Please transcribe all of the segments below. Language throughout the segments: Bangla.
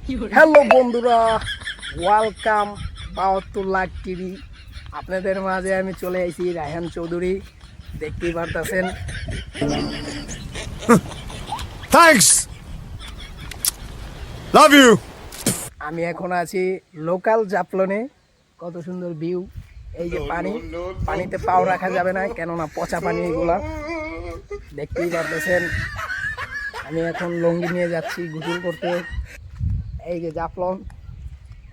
হ্যালো বন্ধুরা, ওয়েলকাম বাওয়াতুল্লাহ টিভি। আপনাদের মাঝে আমি চলে এসেছি, রায়হান চৌধুরী। দেখতেই পারতেছেন। Thanks, love you. আমি এখন আছি লোকাল জাফলনে। কত সুন্দর ভিউ। এই যে পানিতে পাও রাখা যাবে না, কেননা পচা পানি এগুলা। দেখতেই পারতেছেন। আমি এখন লঙ্গি নিয়ে যাচ্ছি গোসল করতে। এই যে জাফলন,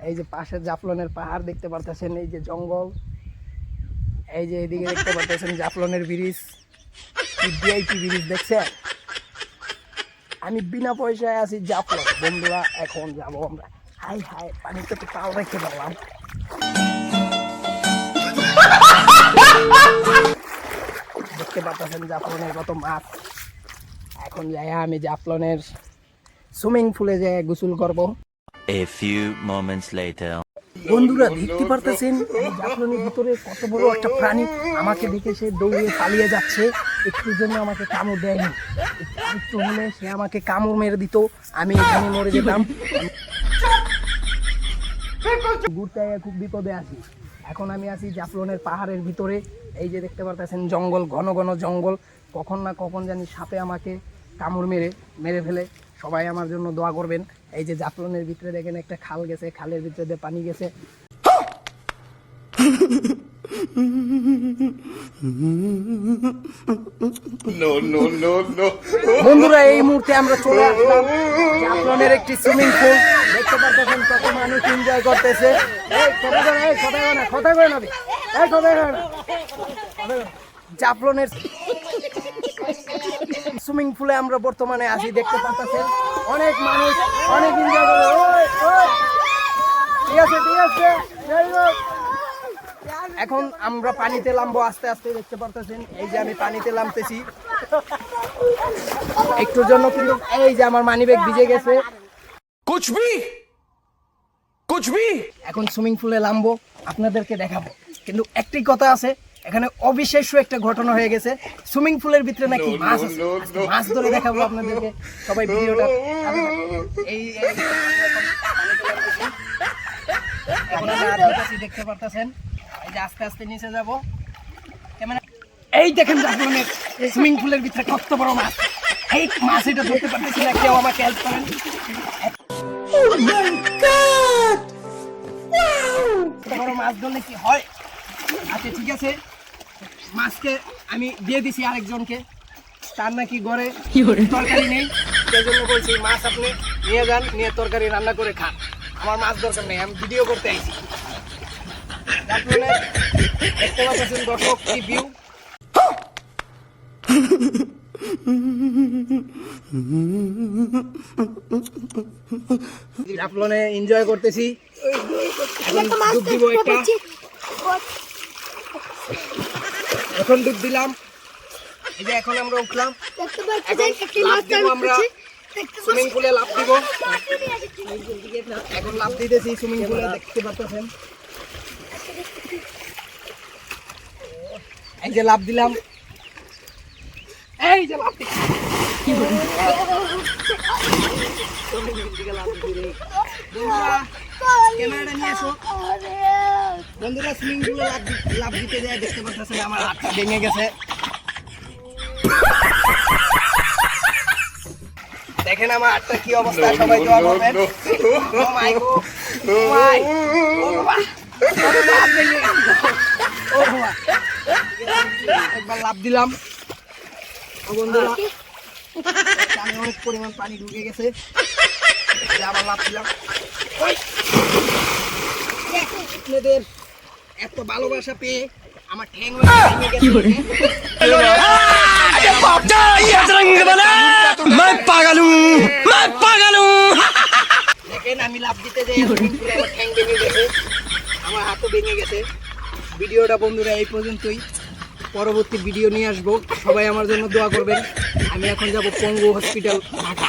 এই যে পাশের জাফলনের পাহাড় দেখতে পারতেছেন, এই যে জঙ্গল, এই যে এদিকে দেখতে পারতেছেন জাফলনের ব্রিজ, ভিআইপি ব্রিজ দেখছেন। আমি বিনা পয়সায় আছি জাফলন। বন্ধুরা এখন যাবো আমরা। হাই হাই, পানিতে তো পাও রেখে দিলাম। দেখতে পারতেছেন জাফলনের কত মাছ। এখন যাই আমি জাফলনের সুইমিং পুলে যাই গোসল করবো। A few moments later. বন্ধুরা দেখতে পারতেছেন জাফলনের ভিতরে কত বড় একটা প্রাণী। আমাকে দেখে সে দৌড়ে পালিয়ে যাচ্ছে। একটুর জন্য আমাকে কামড় দেয়নি। একটু হলে সে আমাকে কামড় মেরে দিত, আমি এখানে মরে যেতাম। ঘুরতে খুব বিপদে আছি। এখন আমি আছি জাফলনের পাহাড়ের ভিতরে। এই যে দেখতে পারতেছেন জঙ্গল, ঘন ঘন জঙ্গল। কখন না কখন জানি সাপে আমাকে কামড় মেরে ফেলে। সবাই আমার জন্য দোয়া করবেন। এই যে জাফলনের ভিতরে দেখেন একটা খাল গেছে, খালের ভিতরে দিয়ে পানি গেছে। বন্ধুরা এই মুহূর্তে আমরা চলে আসলাম জাফলনের একটি সুইমিং পুল। দেখতে পারতেছেন কত মানুষ এনজয় করতেছে। জাফলনের সুইমিং পুলে আমরা বর্তমানে আছি। দেখতে পাচ্ছেন অনেক মানুষ অনেক এনজয় করে। ঠিক আছে ঠিক আছে, এখন আমরা পানিতে নামবো আস্তে আস্তে। দেখতে পারতেছেন এই যে আমি পানিতে নামতেছি একটুর জন্য, কিন্তু এই যে আমার মানিব্যাগ ভিজে গেছে। কুছ ভি এখন সুইমিং পুলে নামবো, আপনাদেরকে দেখাবো। কিন্তু একটি কথা আছে, এখানে অবিশ্বাস্য একটা ঘটনা হয়ে গেছে। সুইমিং পুলের ভিতরে নাকি মাছ আছে। মাছ ধরে দেখাবো আপনাদেরকে। সবাই ভিডিওটা এই দেখতে পারতেছেন। এই যে আস্তে আস্তে নিচে যাবো। এই দেখেন জাফলনের সুইমিং পুলের ভিতরে কত বড় মাছ। এই মাছ এটা ধরতে পারতেছি না, কেউ আমাকে হেল্প করেন। বড় মাছ ধরলে কি হয়? আচ্ছা ঠিক আছে, মাছকে আমি দিয়ে দিছি আরেকজনকে। তার নাকি ঘরে তরকারি নেই, সেই জন্য বলছি মাছ আপনি নিয়ে যান, নিয়ে তরকারি রান্না করে খান। আমার মাছ দরকার নেই, আমি ভিডিও করতে আইছি। দেখতে পাচ্ছেন দর্শক কি ভিউ। জাফলনে এনজয় করতেছি। এখন ডুব দিব একটা। এখন ডুব দিলাম। এই যে এখন আমরা উঠলাম। আমরা সুইমিং পুলে লাফ দিব। এখন লাফ দিতেছি সুইমিং পুলে, দেখতে পাচ্ছেন। এই যে লাফ দিলাম, এই যে লাফ ক্যামেরাটা নিয়ে আসো। বন্ধুরা সুইমিং পুলে লাফ দিতে যায়, দেখতে পাচ্ছেন আমার হাতটা ভেঙে গেছে। দেখেন আমার হাতটা কি অবস্থা, সবাই দোয়া করবেন। একবার লাফ দিলাম বন্ধুরা, অনেক পরিমাণ পানি ঢুকে গেছে। আবার লাফ দিলাম। আপনাদের এত ভালোবাসা পেয়ে আমার ঠ্যাং ভেঙে গেছে। দেখেন আমি লাফ দিতে যাই, আমার ঠ্যাং ভেঙে গেছে, আমার হাতও ভেঙে গেছে। ভিডিওটা বন্ধুরা এই পর্যন্তই। পরবর্তী ভিডিও নিয়ে আসবো। সবাই আমার জন্য দোয়া করবেন। আমি এখন যাব পঙ্গু হসপিটাল ঢাকা।